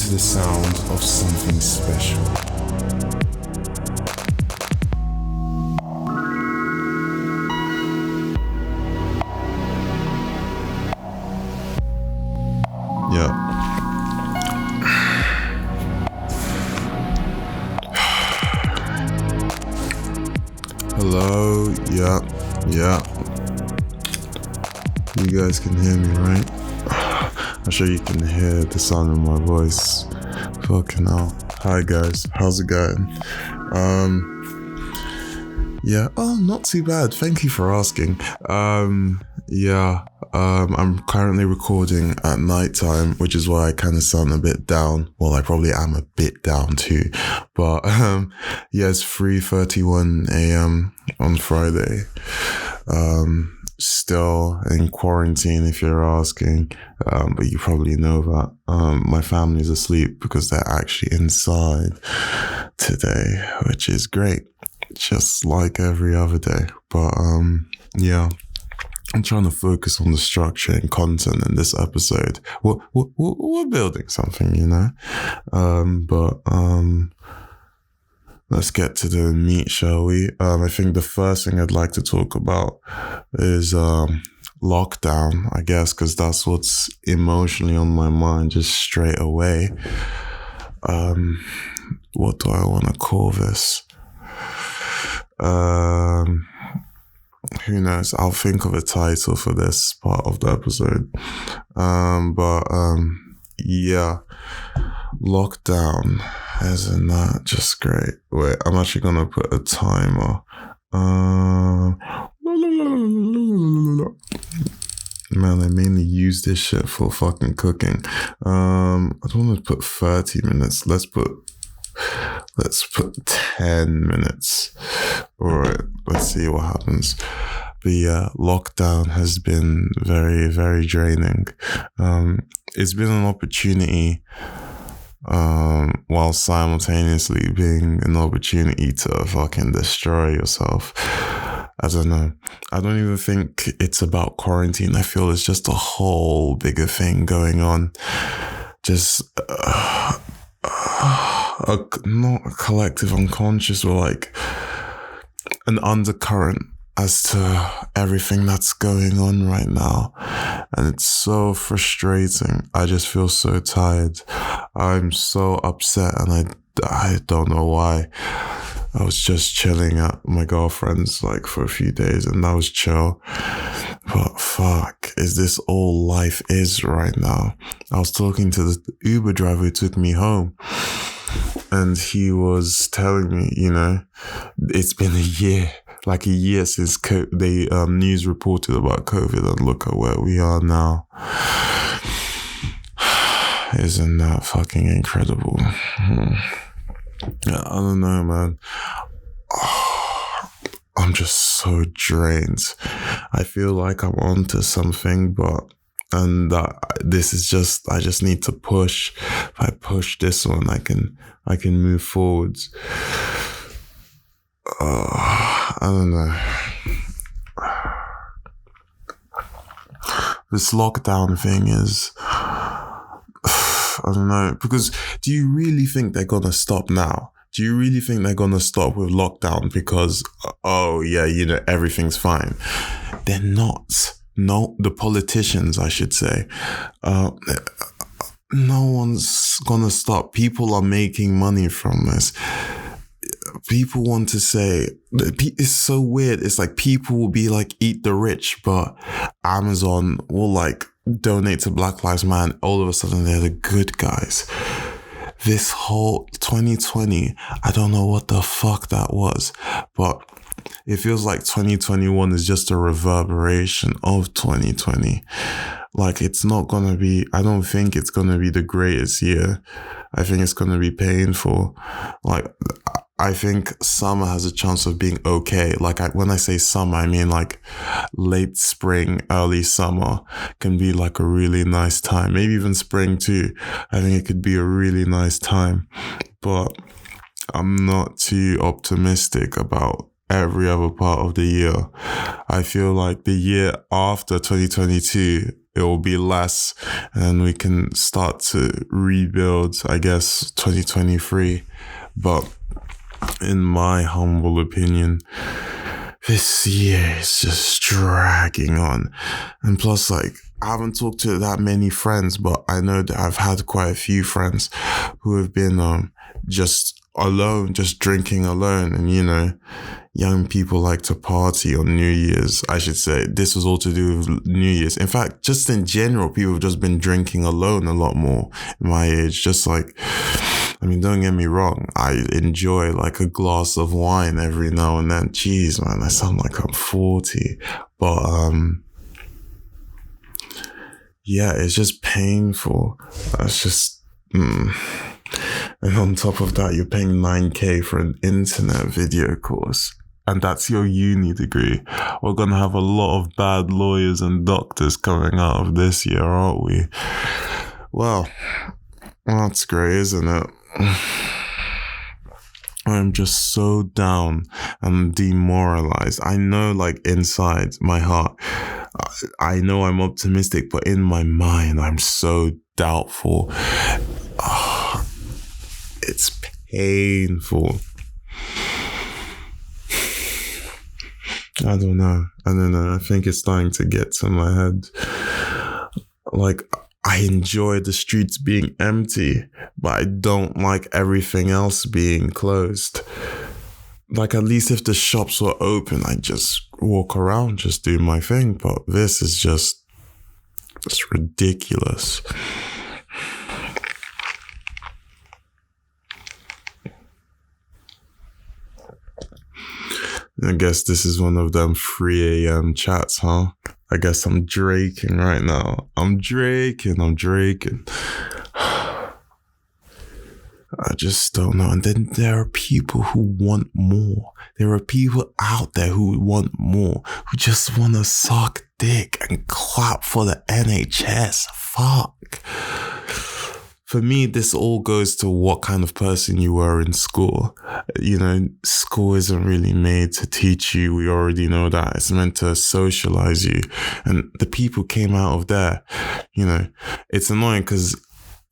to the sound of something special. Yeah. Hello, yeah. You guys can hear me, right? I'm sure you can hear the sound of my voice. Fucking hell. Hi guys, how's it going? Not too bad. Thank you for asking. I'm currently recording at nighttime, which is why I kind of sound a bit down. Well, I probably am a bit down too. But it's 3:31 a.m. on Friday. Still in quarantine, if you're asking. But you probably know that my family's asleep because they're actually inside today, which is great. Just like every other day. But I'm trying to focus on the structure and content in this episode. We're building something, you know. Let's get to the meat, shall we? I think the first thing I'd like to talk about is lockdown, I guess, because that's what's emotionally on my mind just straight away. What do I want to call this? Who knows? I'll think of a title for this part of the episode. Lockdown. Isn't that just great? Wait, I'm actually gonna put a timer. Man, I mainly use this shit for fucking cooking. I don't want to put 30 minutes. Let's put 10 minutes. Alright, let's see what happens. But yeah, lockdown has been very, very draining. It's been an opportunity, while simultaneously being an opportunity to fucking destroy yourself. I don't know. I don't even think it's about quarantine. I feel it's just a whole bigger thing going on. Just not a collective unconscious, or like an undercurrent as to everything that's going on right now. And it's so frustrating. I just feel so tired. I'm so upset, and I don't know why. I was just chilling at my girlfriend's like for a few days, and that was chill. But fuck, is this all life is right now? I was talking to the Uber driver who took me home, and he was telling me, you know, it's been a year since they news reported about COVID, and look at where we are now. Isn't that fucking incredible? I don't know, man. I'm just so drained. I feel like I'm onto something, this is just, I just need to push. If I push this one, I can move forwards. I don't know. This lockdown thing is, I don't know, because do you really think they're gonna stop now? Do you really think they're gonna stop with lockdown because, everything's fine? They're not. No, the politicians, I should say. No one's gonna stop. People are making money from this. People want to say, it's so weird. It's like people will be like, eat the rich, but Amazon will like donate to Black Lives Matter. All of a sudden they're the good guys. This whole 2020, I don't know what the fuck that was, but it feels like 2021 is just a reverberation of 2020. Like, it's not going to be, I don't think it's going to be the greatest year. I think it's going to be painful. Like, I think summer has a chance of being okay. Like, when I say summer, I mean like late spring, early summer can be like a really nice time. Maybe even spring too. I think it could be a really nice time. But I'm not too optimistic about every other part of the year. I feel like the year after 2022 it will be less, and we can start to rebuild, I guess, 2023. But in my humble opinion, this year is just dragging on. And plus, like, I haven't talked to that many friends, but I know that I've had quite a few friends who have been just alone, just drinking alone. And, you know, young people like to party on New Year's. I should say this was all to do with New Year's. In fact, just in general, people have just been drinking alone a lot more in my age. Just like, I mean, don't get me wrong, I enjoy like a glass of wine every now and then. Jeez, man, I sound like I'm 40. But, yeah, it's just painful. It's just, And on top of that, you're paying $9,000 for an internet video course. And that's your uni degree. We're going to have a lot of bad lawyers and doctors coming out of this year, aren't we? Well, that's great, isn't it? I'm just so down and demoralized. I know, like, inside my heart, I know I'm optimistic, but in my mind, I'm so doubtful. It's painful. I don't know. I think it's starting to get to my head. Like, I enjoy the streets being empty, but I don't like everything else being closed. Like, at least if the shops were open, I'd just walk around, just do my thing. But this is just ridiculous. I guess this is one of them 3 a.m. chats, huh? I guess I'm draking right now. I'm draking. I just don't know. And then there are people who want more. There are people out there who want more, who just want to suck dick and clap for the NHS. Fuck. For me, this all goes to what kind of person you were in school. You know, school isn't really made to teach you. We already know that. It's meant to socialize you. And the people came out of there. You know, it's annoying because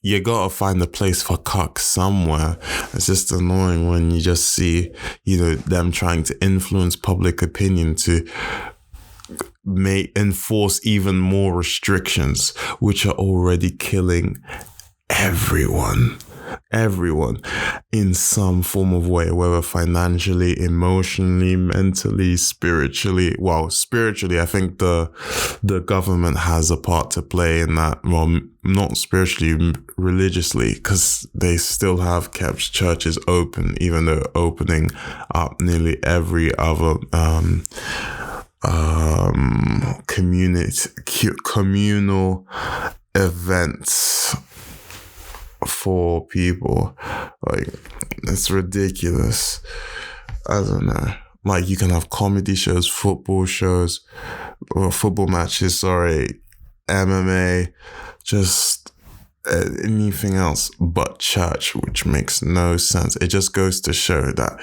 you gotta find a place for cuck somewhere. It's just annoying when you just see, you know, them trying to influence public opinion to enforce even more restrictions, which are already killing everyone in some form of way, whether financially, emotionally, mentally, spiritually. Well, spiritually, I think the government has a part to play in that. Well, not spiritually, religiously, because they still have kept churches open, even though opening up nearly every other communal events for people. Like, it's ridiculous. I don't know. Like, you can have comedy shows, football matches, MMA, just anything else but church, which makes no sense. It just goes to show that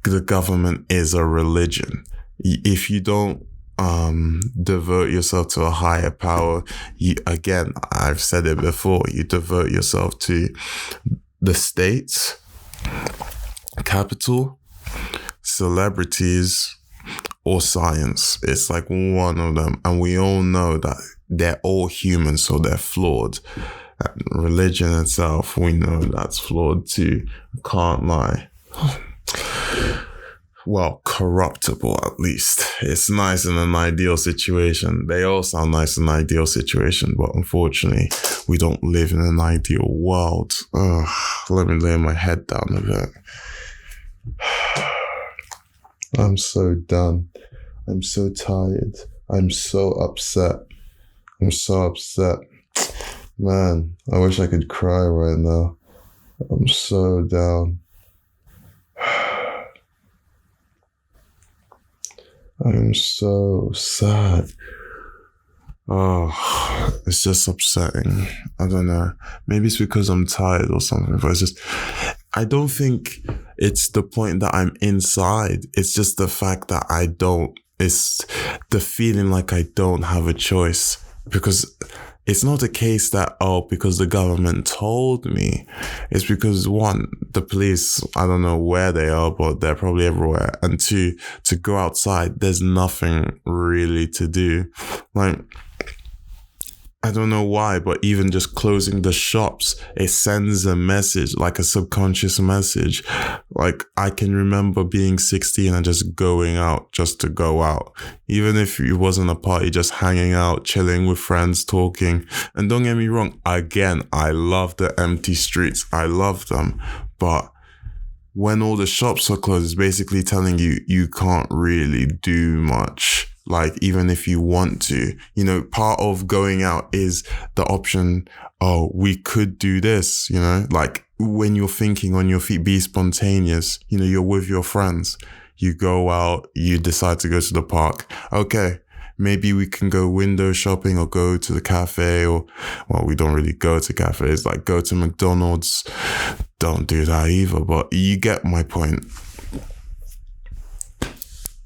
the government is a religion. If you don't devote yourself to a higher power, again, I've said it before, you devote yourself to the states, capital, celebrities, or science. It's like one of them. And we all know that they're all human, so they're flawed. And religion itself, we know that's flawed too. Can't lie. Well, corruptible at least. It's nice in an ideal situation. They all sound nice in an ideal situation, but unfortunately, we don't live in an ideal world. Let me lay my head down a bit. I'm so done. I'm so tired. I'm so upset. Man, I wish I could cry right now. I'm so down. I'm so sad. It's just upsetting. I don't know. Maybe it's because I'm tired or something, but it's just, I don't think it's the point that I'm inside. It's just the fact that it's the feeling like I don't have a choice. because it's not a case that, because the government told me. It's because, one, the police, I don't know where they are, but they're probably everywhere. And two, to go outside, there's nothing really to do. Like, I don't know why, but even just closing the shops, it sends a message, like a subconscious message. Like, I can remember being 16 and just going out just to go out. Even if it wasn't a party, just hanging out, chilling with friends, talking. And don't get me wrong, again, I love the empty streets. I love them. But when all the shops are closed, it's basically telling you, you can't really do much. Like, even if you want to, part of going out is the option, we could do this, like when you're thinking on your feet, be spontaneous, you're with your friends, you go out, you decide to go to the park. Okay, maybe we can go window shopping or go to the cafe we don't really go to cafes, like go to McDonald's. Don't do that either, but you get my point.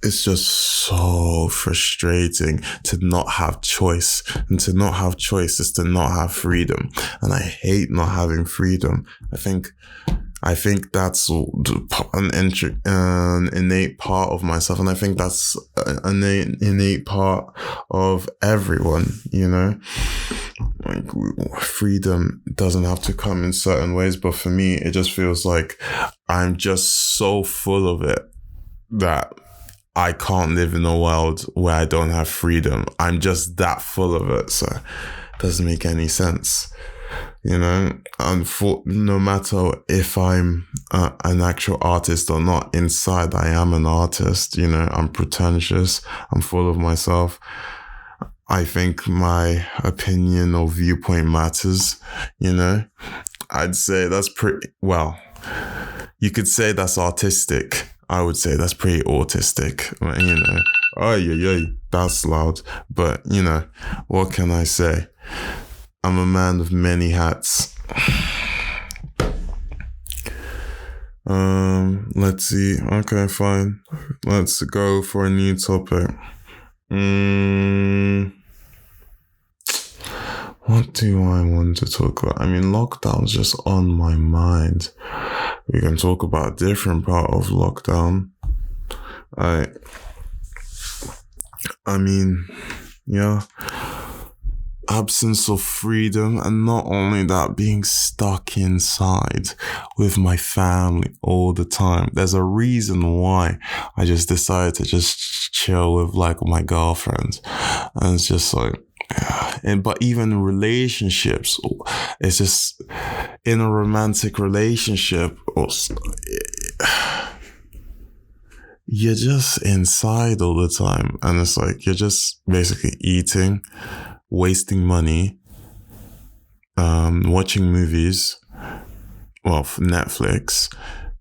It's just so frustrating to not have choice. And to not have choice is to not have freedom. And I hate not having freedom. I think that's an innate part of myself. And I think that's an innate part of everyone, Like, freedom doesn't have to come in certain ways. But for me, it just feels like I'm just so full of it that I can't live in a world where I don't have freedom. I'm just that full of it. So it doesn't make any sense, And no matter if I'm an actual artist or not, inside I am an artist, I'm pretentious. I'm full of myself. I think my opinion or viewpoint matters, I'd say that's you could say that's artistic. I would say that's pretty autistic, that's loud. But, what can I say? I'm a man of many hats. Let's see. Okay, fine. Let's go for a new topic. What do I want to talk about? I mean, lockdown's just on my mind. We can talk about a different part of lockdown. Absence of freedom, and not only that, being stuck inside with my family all the time. There's a reason why I just decided to just chill with my girlfriend. And it's just like, but even relationships, it's just in a romantic relationship, you're just inside all the time, and it's like you're just basically eating, wasting money, watching movies, Netflix,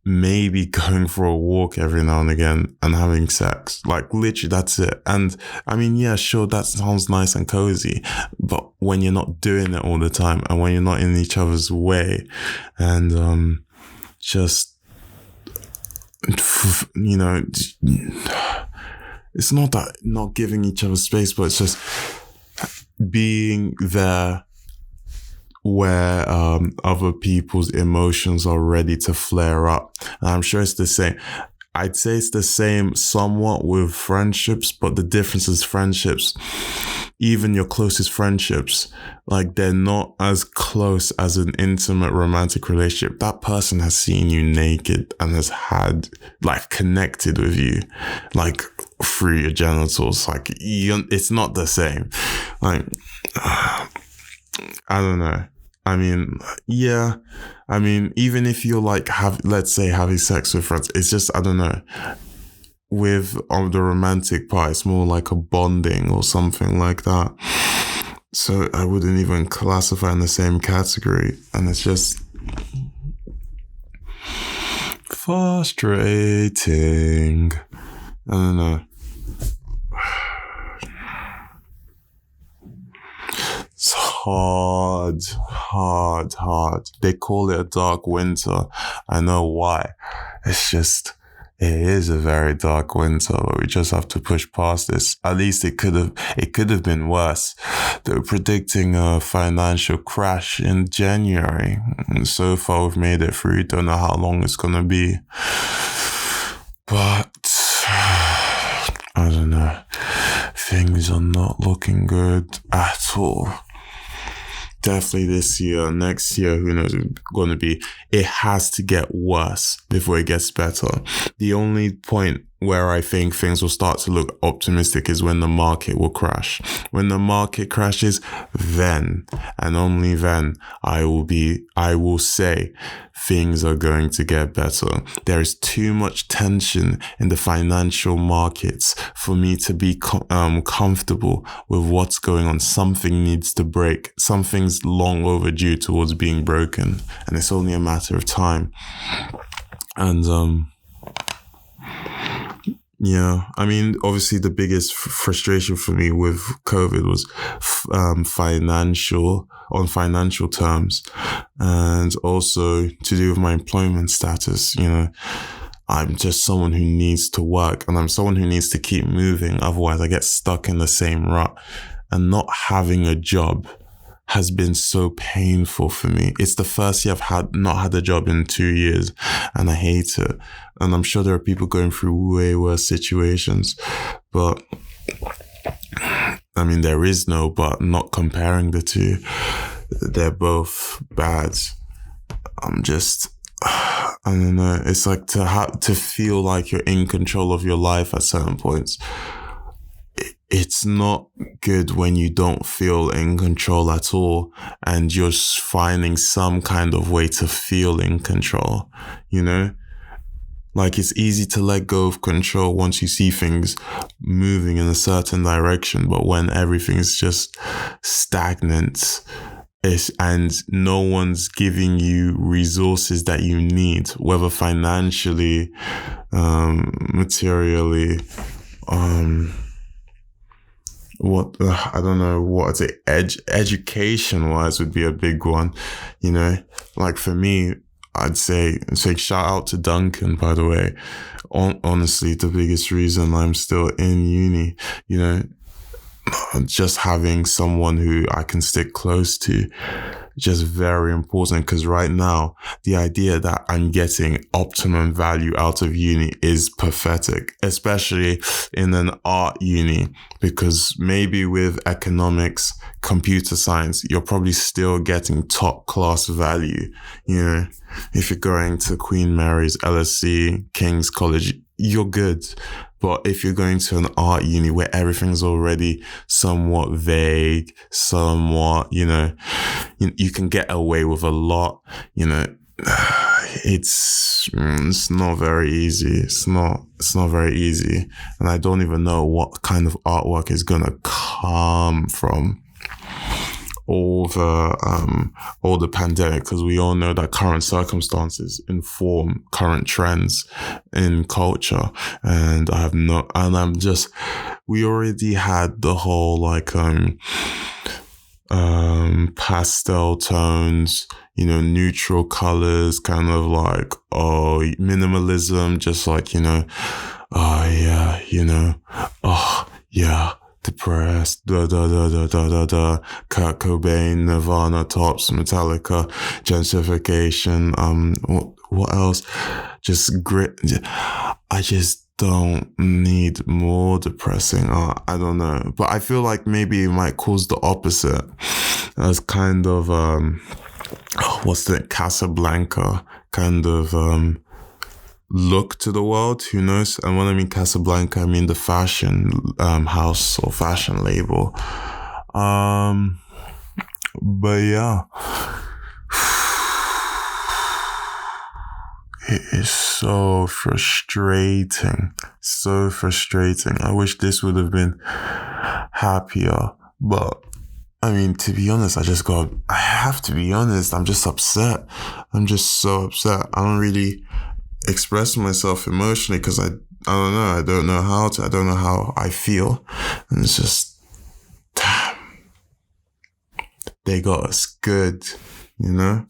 maybe going for a walk every now and again, and having sex. Like, literally, that's it. And I mean, yeah, sure, that sounds nice and cozy, but when you're not doing it all the time, and when you're not in each other's way, and just, it's not that not giving each other space, but it's just being there where other people's emotions are ready to flare up. And I'm sure it's the same. I'd say it's the same somewhat with friendships, but the difference is friendships, even your closest friendships, like, they're not as close as an intimate romantic relationship. That person has seen you naked and has had, connected with you, through your genitals. It's not the same. I don't know. I mean, yeah. I mean, even if you're let's say having sex with friends, it's just, I don't know. With the romantic part, it's more like a bonding or something like that. So I wouldn't even classify in the same category. And it's just frustrating. I don't know. It's hard. They call it a dark winter. I know why. It's just, it is a very dark winter, but we just have to push past this. At least it could have been worse. They were predicting a financial crash in January. And so far we've made it through. Don't know how long it's gonna be. But I don't know. Things are not looking good at all. Definitely this year, next year, who knows, it's going to be, it has to get worse before it gets better. The only point where I think things will start to look optimistic is when the market will crash. When the market crashes, then, and only then, I will say things are going to get better. There is too much tension in the financial markets for me to be comfortable with what's going on. Something needs to break. Something's long overdue towards being broken, and it's only a matter of time. And yeah, I mean, obviously the biggest frustration for me with COVID was financial terms, and also to do with my employment status. You know, I'm just someone who needs to work, and I'm someone who needs to keep moving. Otherwise, I get stuck in the same rut, and not having a job has been so painful for me. It's the first year I've not had a job in 2 years, and I hate it. And I'm sure there are people going through way worse situations, but I mean, there is no but, not comparing the two. They're both bad. I don't know. It's like to feel like you're in control of your life at certain points. It's not good when you don't feel in control at all, and you're finding some kind of way to feel in control, you know? Like, it's easy to let go of control once you see things moving in a certain direction, but when everything's just stagnant, and no one's giving you resources that you need, whether financially, materially, I don't know what to say, education wise would be a big one, you know? Like for me, I'd say shout out to Duncan, by the way. Honestly, the biggest reason I'm still in uni, you know, just having someone who I can stick close to, just very important. Because right now, the idea that I'm getting optimum value out of uni is pathetic, especially in an art uni, because maybe with economics, computer science, you're probably still getting top class value. You know, if you're going to Queen Mary's, LSE, King's College, you're good. But if you're going to an art uni where everything's already somewhat vague, somewhat, you know, you can get away with a lot, you know, it's not very easy. It's not very easy. And I don't even know what kind of artwork is going to come from all the pandemic, because we all know that current circumstances inform current trends in culture, and we already had the whole like pastel tones, you know, neutral colors, kind of like minimalism, just like, you know, depressed, Kurt Cobain, Nirvana, Tops, Metallica, gentrification, what else? Just grit. I just don't need more depressing art. I don't know. But I feel like maybe it might cause the opposite, as kind of, Casablanca kind of, look to the world, who knows? And when I mean Casablanca, I mean the fashion house or fashion label. But yeah, it is so frustrating. I wish this would have been happier, but I mean, to be honest, I have to be honest, I'm just upset. I'm just so upset. I don't really express myself emotionally because I don't know. I don't know how I feel. And it's just, damn, they got us good, you know?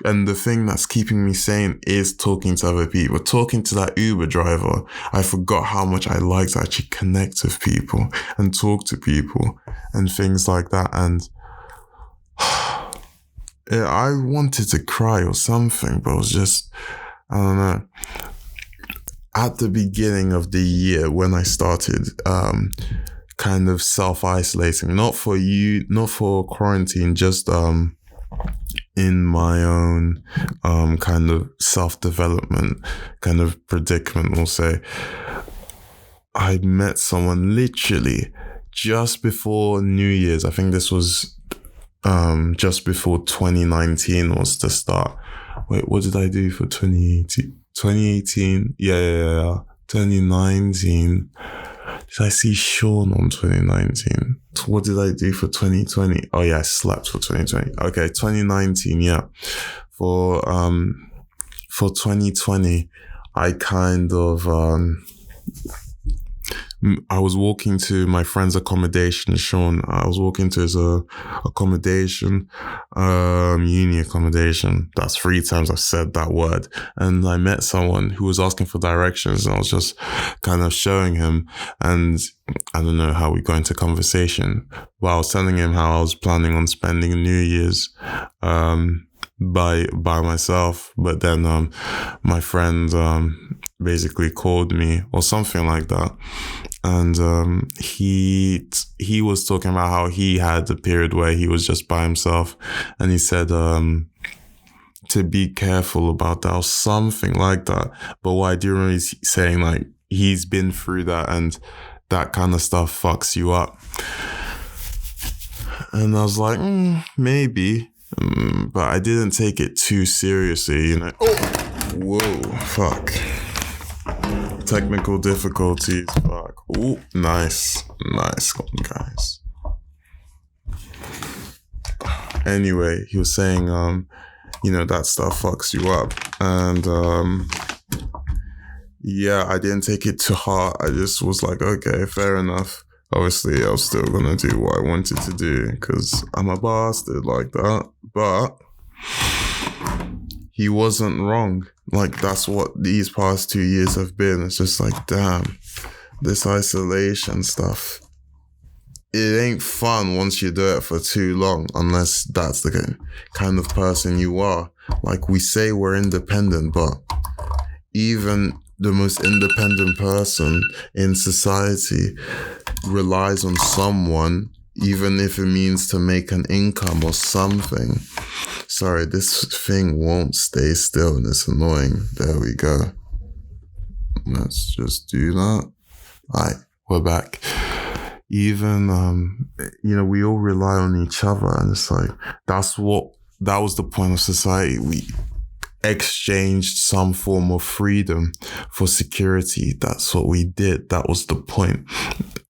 And the thing that's keeping me sane is talking to other people. Talking to that Uber driver, I forgot how much I like to actually connect with people and talk to people and things like that. And I wanted to cry or something, but it was just, I don't know. At the beginning of the year, when I started kind of self-isolating, not for quarantine, just in my own kind of self-development kind of predicament, we'll say, I met someone literally just before New Year's. I think this was just before 2019 was the start. Wait, what did I do for 2018? 2018? Yeah. 2019. Did I see Sean on 2019? What did I do for 2020? Oh yeah, I slept for 2020. Okay, 2019, yeah. For 2020, I kind of I was walking to my friend's accommodation, Sean. I was walking to his accommodation, uni accommodation. That's 3 times I've said that word. And I met someone who was asking for directions, and I was just kind of showing him. And I don't know how we got into conversation, but I was telling him how I was planning on spending New Year's by myself. But then my friend basically called me or something like that. And he was talking about how he had a period where he was just by himself, and he said to be careful about that or something like that. But what I do remember is saying, like, he's been through that, and that kind of stuff fucks you up. And I was like, maybe, but I didn't take it too seriously, you know. Whoa, fuck. Technical difficulties, fuck. Ooh, nice one, guys. Anyway, he was saying, that stuff fucks you up. And, yeah, I didn't take it to heart. I just was like, okay, fair enough. Obviously, I was still gonna do what I wanted to do because I'm a bastard like that. But he wasn't wrong. Like, that's what these past 2 years have been. It's just like, damn, this isolation stuff. It ain't fun once you do it for too long, unless that's the kind of person you are. Like, we say we're independent, but even the most independent person in society relies on someone, even if it means to make an income or something. Sorry, this thing won't stay still and it's annoying. There we go. Let's just do that. Alright, we're back. Even, we all rely on each other, and it's like, that was the point of society. We exchanged some form of freedom for security. That's what we did. That was the point.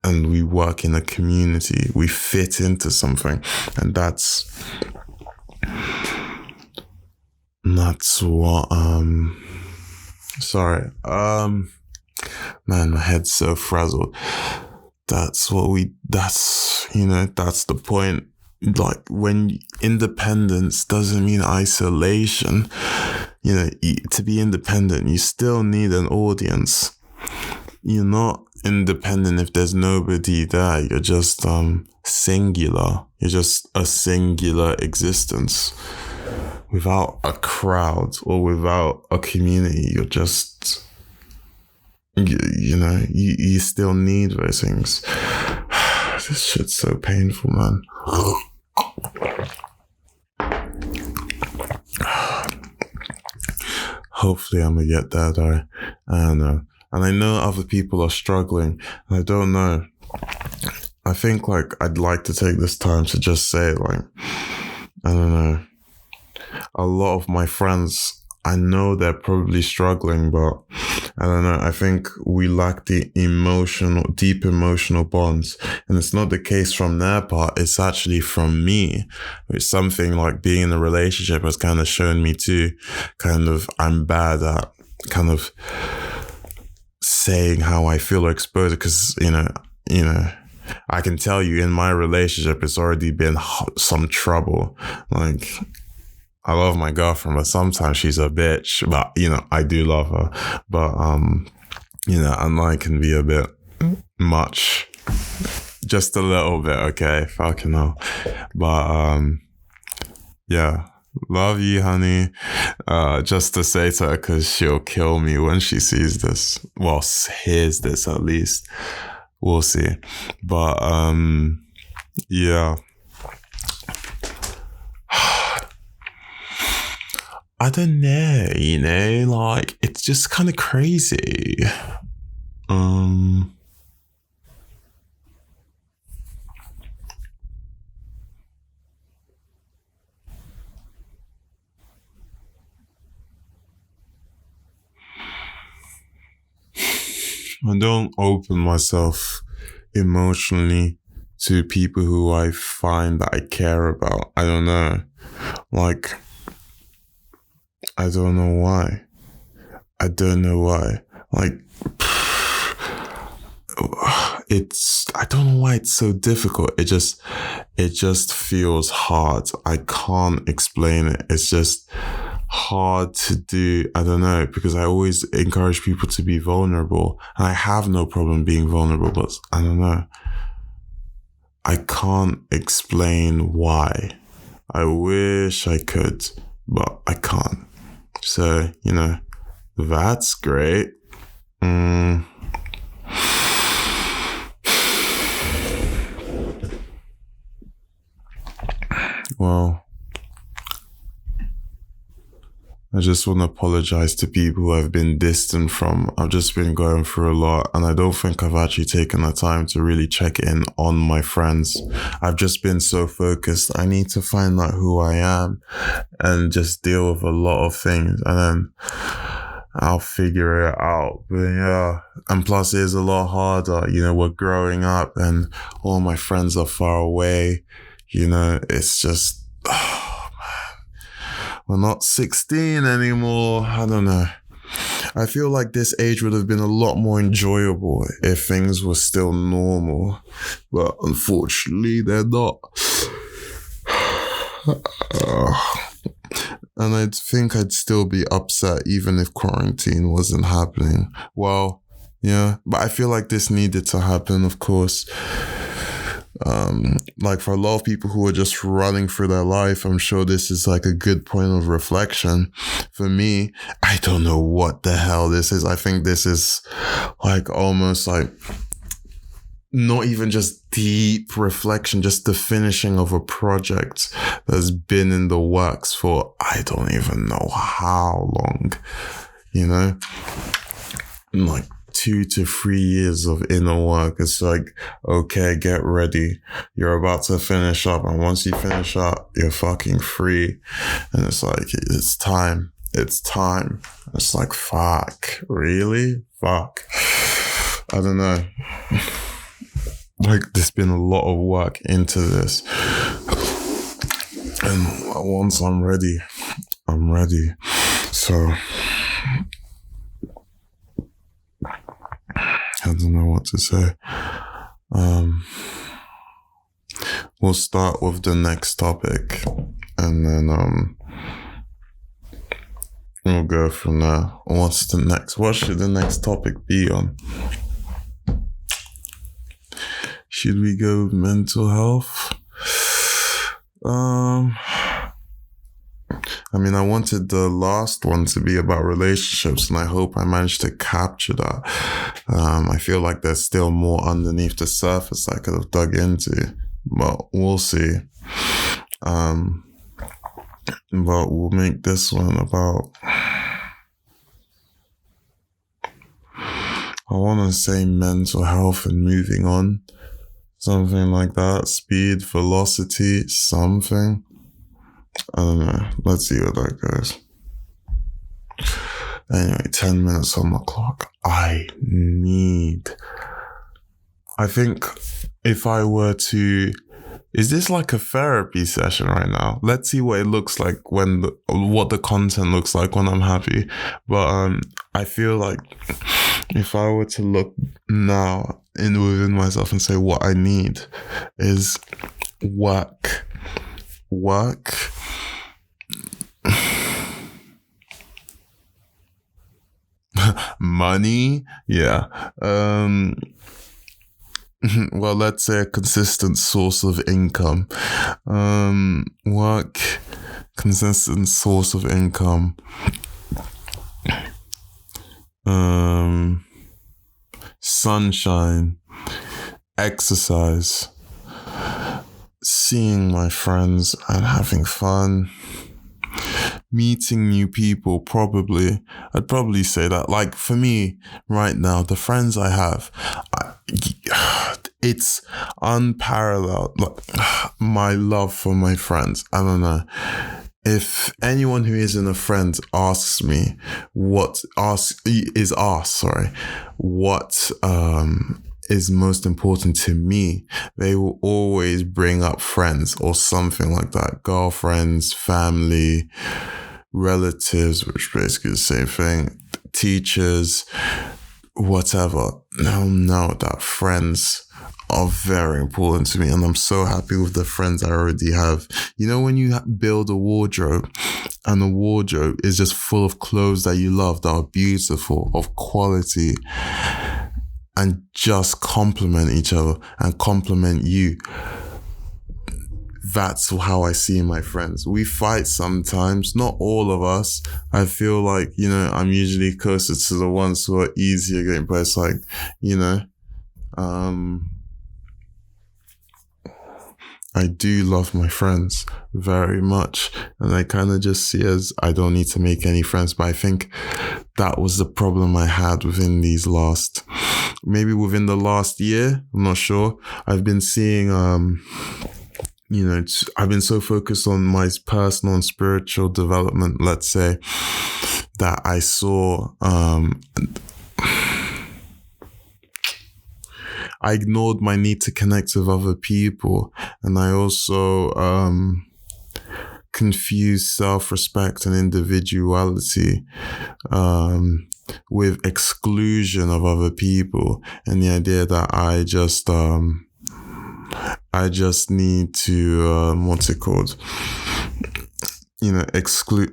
And we work in a community. We fit into something. And that's what, man, my head's so frazzled. That's the point. Like, when independence doesn't mean isolation, to be independent, you still need an audience. You're not independent if there's nobody there. You're just singular. You're just a singular existence. Without a crowd or without a community, you're just, you still need those things. This shit's so painful, man. Hopefully I'm gonna get there, though. I don't know. And I know other people are struggling. And I don't know. I think, I'd like to take this time to just say, I don't know. A lot of my friends, I know they're probably struggling, but I don't know. I think we lack the deep emotional bonds. And it's not the case from their part. It's actually from me. It's something like being in a relationship has kind of shown me too. I'm bad at kind of saying how I feel or expose it, because, I can tell you in my relationship, it's already been some trouble. I love my girlfriend, but sometimes she's a bitch. But, you know, I do love her. But, you know, and I can be a bit much. Just a little bit, okay? Fucking hell. But, yeah. Love you, honey. Just to say to her, because she'll kill me when she sees this. Well, hears this at least. We'll see. But, yeah. I don't know, you know, like, it's just kind of crazy. I don't open myself emotionally to people who I find that I care about. I don't know. Like, I don't know why. I don't know why. Like, I don't know why it's so difficult. It just feels hard. I can't explain it. It's just hard to do. I don't know, because I always encourage people to be vulnerable. And I have no problem being vulnerable, but I don't know. I can't explain why. I wish I could, but I can't. So, you know, that's great. Well, I just want to apologize to people who I've been distant from. I've just been going through a lot, and I don't think I've actually taken the time to really check in on my friends. I've just been so focused. I need to find out who I am and just deal with a lot of things, and then I'll figure it out. But yeah, and plus it's a lot harder. You know, we're growing up and all my friends are far away. You know, it's just, oh man, we're not 16 anymore. I don't know. I feel like this age would have been a lot more enjoyable if things were still normal. But unfortunately, they're not. And I think I'd still be upset even if quarantine wasn't happening. Well, yeah, but I feel like this needed to happen, of course. Like for a lot of people who are just running through their life, I'm sure this is like a good point of reflection. For me, I don't know what the hell this is. I think this is like almost like not even just deep reflection, just the finishing of a project that's been in the works for I don't even know how long, you know, like 2 to 3 years of inner work. It's like, okay, get ready. You're about to finish up. And once you finish up, you're fucking free. And it's like, it's time. It's time. It's like, fuck, really? Fuck. I don't know. Like, there's been a lot of work into this. And once I'm ready, I'm ready. So, I don't know what to say. We'll start with the next topic, and then we'll go from there. What should the next topic be on? Should we go with mental health? I mean, I wanted the last one to be about relationships, and I hope I managed to capture that. I feel like there's still more underneath the surface I could have dug into, but we'll see. But we'll make this one about, I want to say mental health and moving on. Something like that. Speed, velocity, something. I don't know. Let's see where that goes. Anyway, 10 minutes on the clock. I think if I were to... Is this like a therapy session right now? Let's see what it looks like what the content looks like when I'm happy. But I feel like if I were to look now within myself and say what I need is work, Money? Yeah. Well, let's say a consistent source of income. Work, consistent source of income. Sunshine, exercise, seeing my friends and having fun, meeting new people. I'd probably say that. Like, for me right now, the friends I have, it's unparalleled. Like, my love for my friends, I don't know. If anyone who isn't a friend asks me what is most important to me, they will always bring up friends or something like that. Girlfriends, family, relatives, which is basically the same thing, teachers, whatever. They'll know that friends are very important to me, and I'm so happy with the friends I already have. You know, when you build a wardrobe and the wardrobe is just full of clothes that you love, that are beautiful, of quality, and just complement each other and complement you. That's how I see my friends. We fight sometimes, not all of us. I feel like, I'm usually closer to the ones who are easier getting, but it's like, I do love my friends very much, and I kind of just see as I don't need to make any friends. But I think that was the problem I had within the last year. I'm not sure. I've been seeing, I've been so focused on my personal and spiritual development, let's say, that I saw, I ignored my need to connect with other people, and I also confused self-respect and individuality with exclusion of other people, and the idea that I just need to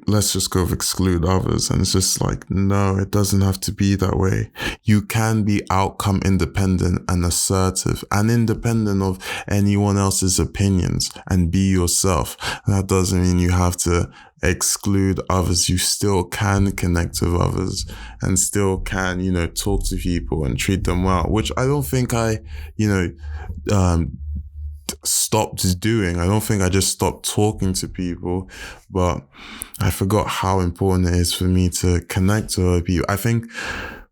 let's just go with exclude others. And it's just like, no, it doesn't have to be that way. You can be outcome independent and assertive and independent of anyone else's opinions and be yourself. And that doesn't mean you have to exclude others. You still can connect with others and still can, talk to people and treat them well, which I don't think I, stopped doing. I don't think I just stopped talking to people, but I forgot how important it is for me to connect to other people. I think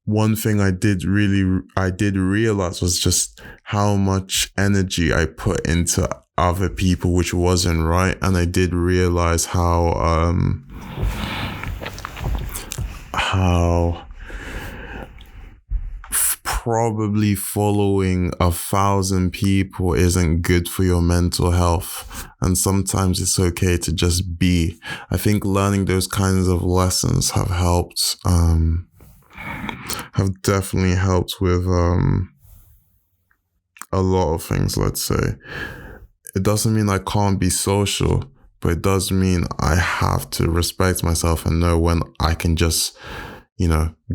one thing I did realize was just how much energy I put into other people, which wasn't right. And I did realize how probably following 1,000 people isn't good for your mental health. And sometimes it's okay to just be. I think learning those kinds of lessons have helped, have definitely helped with a lot of things, let's say. It doesn't mean I can't be social, but it does mean I have to respect myself and know when I can just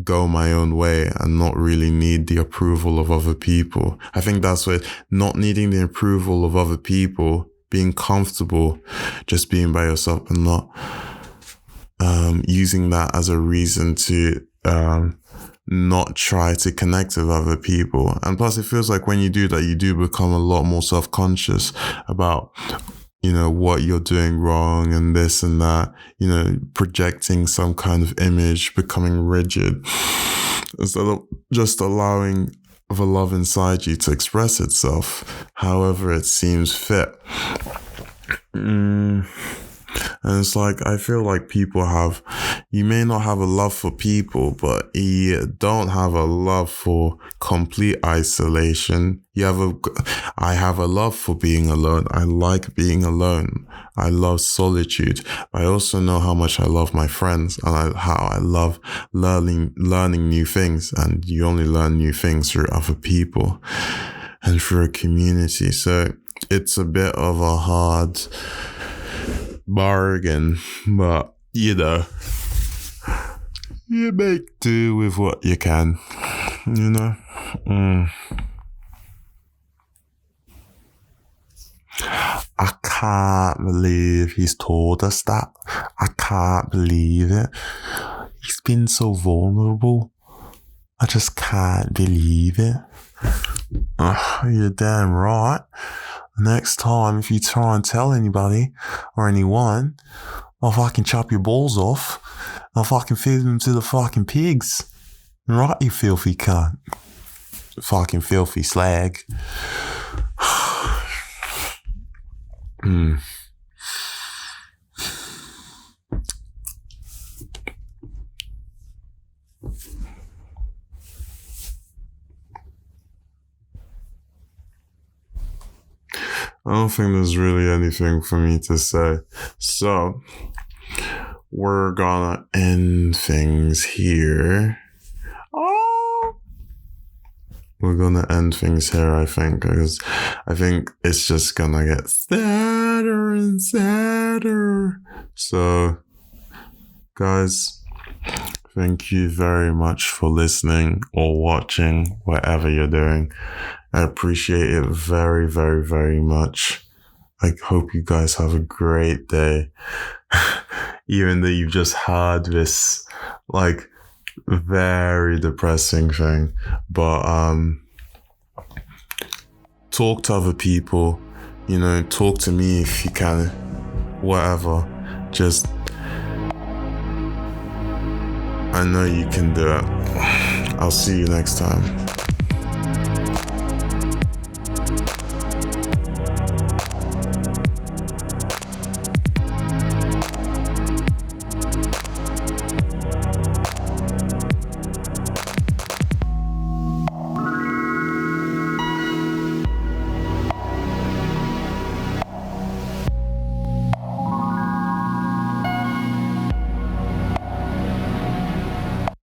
go my own way and not really need the approval of other people. I think that's where not needing the approval of other people, being comfortable, just being by yourself and not using that as a reason to not try to connect with other people. And plus, it feels like when you do that, you do become a lot more self-conscious about what you're doing wrong and this and that, projecting some kind of image, becoming rigid, instead of just allowing the love inside you to express itself however it seems fit. And it's like, I feel like you may not have a love for people, but you don't have a love for complete isolation. I have a love for being alone. I like being alone. I love solitude. I also know how much I love my friends and how I love learning new things. And you only learn new things through other people and through a community. So it's a bit of a hard bargain, but you make do with what you can, you know? I can't believe he's told us that. I can't believe it. He's been so vulnerable. I just can't believe it. You're damn right. Next time, if you try and tell anybody or anyone, I'll fucking chop your balls off. I'll fucking feed them to the fucking pigs. Right, you filthy cunt. Fucking filthy slag. I don't think there's really anything for me to say. So, we're gonna end things here. We're gonna end things here, I think, because I think it's just gonna get sadder and sadder. So, guys, thank you very much for listening or watching, whatever you're doing. I appreciate it very, very, very much. I hope you guys have a great day. Even though you've just heard this, like, very depressing thing. But, talk to other people, you know, talk to me if you can, whatever. Just, I know you can do it. I'll see you next time.